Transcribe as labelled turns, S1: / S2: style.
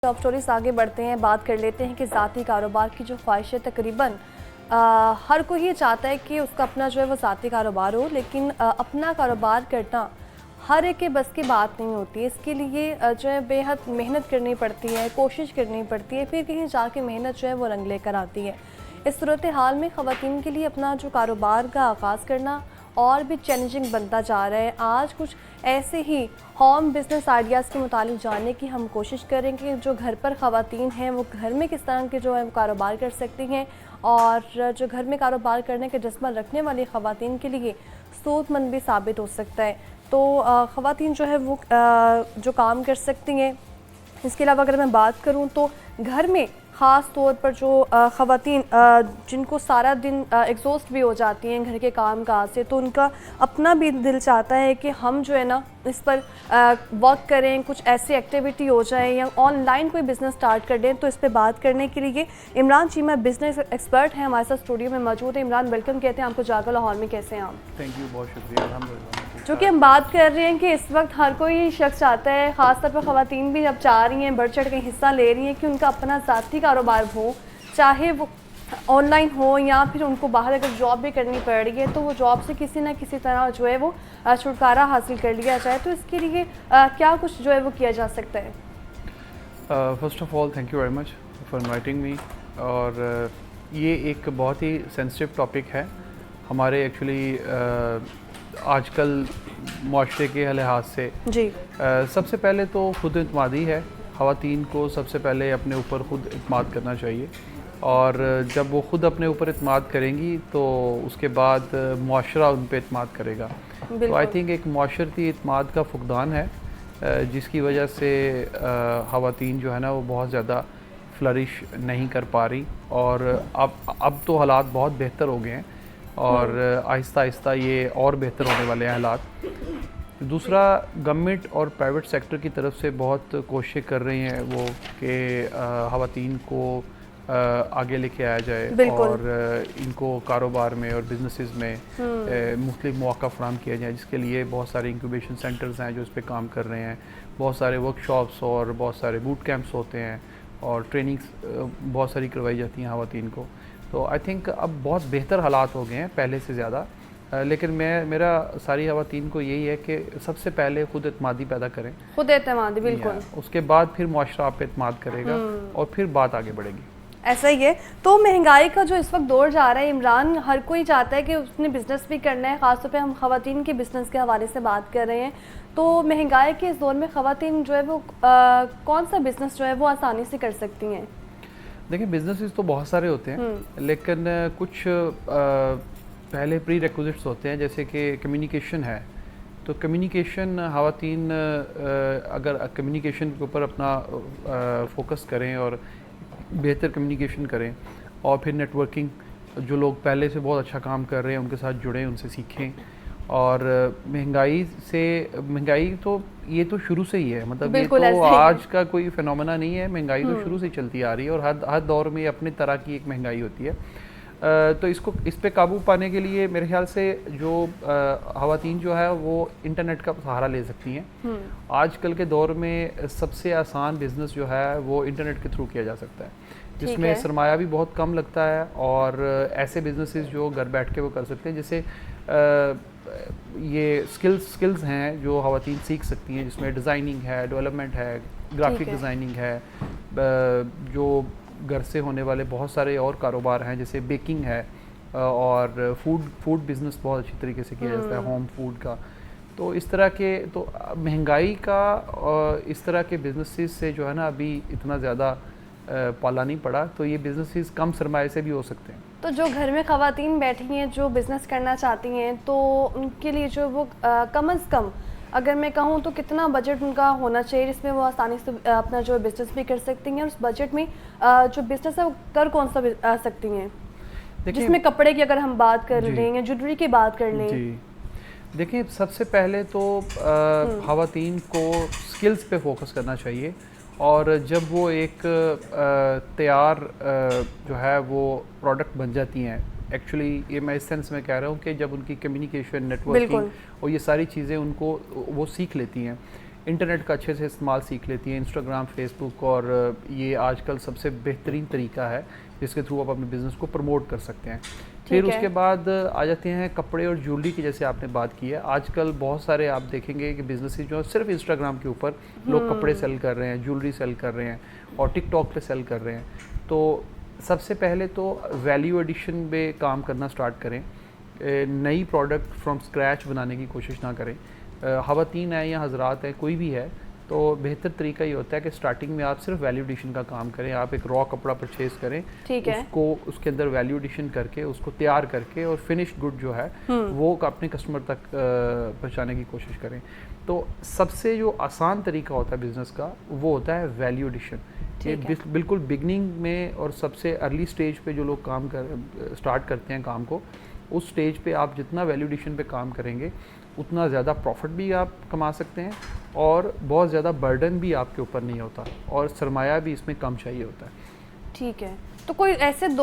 S1: Job stories आगे बढ़ते हैं, बात कर लेते हैं कि ज़ाती कारोबार की जो ख्वाहिश है तकरीबन हर कोई ये चाहता है कि उसका अपना जो है वो ज़ाती कारोबार हो, लेकिन अपना कारोबार करना हर एक के बस की बात नहीं होती है। इसके लिए जो है बेहद मेहनत करनी पड़ती है, कोशिश करनी पड़ती है, फिर कहीं जाके मेहनत जो है वो रंग लेकर आती है। इस सूरत हाल में ख़वातीन के लिए अपना जो कारोबार का आगाज़ करना और भी चैलेंजिंग बनता जा रहा है। आज कुछ ऐसे ही होम बिज़नेस आइडियाज़ के मुतालिक जानने की हम कोशिश करेंगे जो घर पर ख़वातीन हैं वो घर में किस तरह के जो है वो कारोबार कर सकती हैं, और जो घर में कारोबार करने के जज्बा रखने वाली ख़वातीन के लिए सूदमंद भी साबित हो सकता है। तो ख़वातीन जो है वो जो काम कर सकती हैं। इसके अलावा अगर मैं बात करूं तो घर में ख़ास तौर पर जो ख़वातीन जिनको सारा दिन एग्जॉस्ट भी हो जाती हैं घर के काम काज से, तो उनका अपना भी दिल चाहता है कि हम जो है ना इस पर वर्क करें, कुछ ऐसी एक्टिविटी हो जाए या ऑनलाइन कोई बिज़नेस स्टार्ट कर दें। तो इस पर बात करने के लिए इमरान चीमा बिज़नेस एक्सपर्ट हैं, हमारे साथ स्टूडियो में मौजूद है। इमरान, वेलकम कहते हैं आपको जागो लाहौर में। कैसे हैं आप?
S2: थैंक यू, बहुत शुक्रिया। अल्हम्दुलिल्लाह।
S1: जो कि हम बात कर रहे हैं कि इस वक्त हर कोई शख्स चाहता है, ख़ासतौर पर ख़वातीन भी जब चाह रही हैं, बढ़ चढ़ के हिस्सा ले रही हैं कि उनका अपना ज़ाती कारोबार हो, चाहे वो ऑनलाइन हो या फिर उनको बाहर अगर जॉब भी करनी पड़ रही है तो वो जॉब से किसी न किसी तरह जो है वो छुटकारा हासिल कर लिया जाए। तो इसके लिए क्या कुछ जो है वो किया जा सकता है?
S2: First of all thank you very much for inviting me. और ये एक बहुत ही सेंसिटिव टॉपिक है हमारे एक्चुअली आजकल माशरे के लिहाज से।
S1: जी।
S2: सबसे पहले तो खुद इत्मादी है। ख़वातीन को सबसे पहले अपने ऊपर ख़ुद इत्माद करना चाहिए, और जब वो ख़ुद अपने ऊपर इत्माद करेंगी तो उसके बाद माशरा उन पर इत्माद करेगा। तो आई थिंक एक माशरती इत्माद का फुकदान है जिसकी वजह से ख़वातीन जो है ना वो बहुत ज़्यादा फ्लरिश नहीं कर पा रही। और अब तो हालात बहुत बेहतर हो गए हैं और आहिस्ता आहिस्ता ये और बेहतर होने वाले हैं हालात। दूसरा, गवर्नमेंट और प्राइवेट सेक्टर की तरफ से बहुत कोशिशें कर रही हैं वो कि ख़वातीन को आगे लेके आया जाए और इनको कारोबार में और बिजनेसेस में मुख्तलिफ मौक़ा फ़राहम किया जाए, जिसके लिए बहुत सारे इंक्यूबेशन सेंटर्स हैं जो इस पर काम कर रहे हैं। बहुत सारे वर्कशॉप्स और बहुत सारे बूट कैंप्स होते हैं और ट्रेनिंग्स बहुत सारी करवाई जाती हैं ख़वातीन को। तो आई थिंक अब बहुत बेहतर हालात हो गए हैं पहले से ज़्यादा। लेकिन मेरा सारी ख़वातीन को यही है कि सबसे पहले खुद एतमादी पैदा करें।
S1: खुद एतमादी, बिल्कुल।
S2: उसके बाद फिर मुआशरा आप पे एतमाद करेगा और फिर बात आगे बढ़ेगी।
S1: ऐसा ही है। तो महंगाई का जो इस वक्त दौर जा रहा है इमरान, हर कोई चाहता है कि उसने बिज़नेस भी करना है। ख़ासतौर पे हम ख़वातीन के बिज़नेस के हवाले से बात कर रहे हैं। तो महंगाई के इस दौर में ख़वातीन जो है वो कौन सा बिज़नेस जो है वो आसानी से कर सकती हैं?
S2: देखिए, बिजनेसेस तो बहुत सारे होते हैं, लेकिन कुछ पहले प्री रिक्विजिट्स होते हैं, जैसे कि कम्युनिकेशन है। तो कम्युनिकेशन ख़वातीन अगर कम्युनिकेशन के ऊपर अपना फोकस करें और बेहतर कम्युनिकेशन करें, और फिर नेटवर्किंग, जो लोग पहले से बहुत अच्छा काम कर रहे हैं उनके साथ जुड़ें, उनसे सीखें। और महंगाई तो ये तो शुरू से ही है, मतलब ये तो आज का कोई फिनोमेना नहीं है। महंगाई तो शुरू से चलती आ रही है और हर दौर में अपने तरह की एक महंगाई होती है। तो इस पे काबू पाने के लिए मेरे ख्याल से जो ख़वातीन जो है वो इंटरनेट का सहारा ले सकती हैं। आजकल के दौर में सबसे आसान बिज़नेस जो है वो इंटरनेट के थ्रू किया जा सकता है, जिसमें सरमाया भी बहुत कम लगता है और ऐसे बिजनेसेस जो घर बैठ के वो कर सकते हैं। जैसे ये स्किल्स हैं जो ख़वातीन सीख सकती हैं, जिसमें डिज़ाइनिंग है, डेवलपमेंट है, ग्राफिक डिज़ाइनिंग है। जो घर से होने वाले बहुत सारे और कारोबार हैं, जैसे बेकिंग है, और फूड बिज़नेस बहुत अच्छी तरीके से किया जाता है, होम फूड का। तो इस तरह के तो महंगाई का इस तरह के बिजनेसेस से जो है ना अभी इतना ज़्यादा पाला नहीं पड़ा, तो ये बिजनेसेस कम सरमाए से भी हो सकते हैं।
S1: तो जो घर में ख़वातीन बैठी हैं जो बिज़नेस करना चाहती हैं, तो उनके लिए जो वो कम से कम अगर मैं कहूँ तो कितना बजट उनका होना चाहिए जिसमें वो आसानी से अपना जो बिज़नेस भी कर सकती हैं? और उस बजट में जो बिज़नेस है वो कर कौन सा सकती हैं, जिसमें कपड़े की अगर हम बात कर लें या ज्वेलरी की बात कर लें?
S2: जी, देखिए, सबसे पहले तो ख़वातीन को स्किल्स पे फोकस करना चाहिए। और जब वो एक तैयार जो है वो प्रोडक्ट बन जाती हैं, एक्चुअली ये मैं इस सेंस में कह रहा हूँ कि जब उनकी कम्युनिकेशन, नेटवर्किंग और ये सारी चीज़ें उनको वो सीख लेती हैं, इंटरनेट का अच्छे से इस्तेमाल सीख लेती हैं। इंस्टाग्राम, फेसबुक और ये आजकल सबसे बेहतरीन तरीका है जिसके थ्रू आप अपने बिज़नेस को प्रमोट कर सकते हैं। फिर उसके बाद आ जाते हैं कपड़े और ज्वेलरी की, जैसे आपने बात की है। आजकल बहुत सारे आप देखेंगे कि बिजनेसेस जो सिर्फ इंस्टाग्राम के ऊपर लोग कपड़े सेल कर रहे हैं, ज्वेलरी सेल कर रहे हैं और टिकटॉक पे सेल कर रहे हैं। तो सबसे पहले तो वैल्यू एडिशन पे काम करना स्टार्ट करें। नई प्रोडक्ट फ्रॉम स्क्रैच बनाने की कोशिश ना करें। ख़वातीन है या हजरात है, कोई भी है, तो बेहतर तरीका ये होता है कि स्टार्टिंग में आप सिर्फ वैल्यू एडिशन का काम करें। आप एक रॉ कपड़ा परचेज़ करें,
S1: ठीक है,
S2: उसको उसके अंदर वैल्यू एडिशन करके उसको तैयार करके और फिनिश्ड गुड जो है वो अपने कस्टमर तक पहुंचाने की कोशिश करें। तो सबसे जो आसान तरीका होता है बिज़नेस का वो होता है वैल्यू एडिशन। ये बिल्कुल बिगनिंग में और सबसे अर्ली स्टेज पे जो लोग काम स्टार्ट करते हैं काम को, उस स्टेज पे आप जितना वैल्यू एडिशन पे काम करेंगे उतना ज़्यादा प्रॉफिट भी आप कमा सकते हैं और बहुत ज़्यादा बर्डन भी आपके ऊपर नहीं होता और सरमाया भी इसमें कम चाहिए होता है।
S1: ठीक है, तो कोई ऐसे दो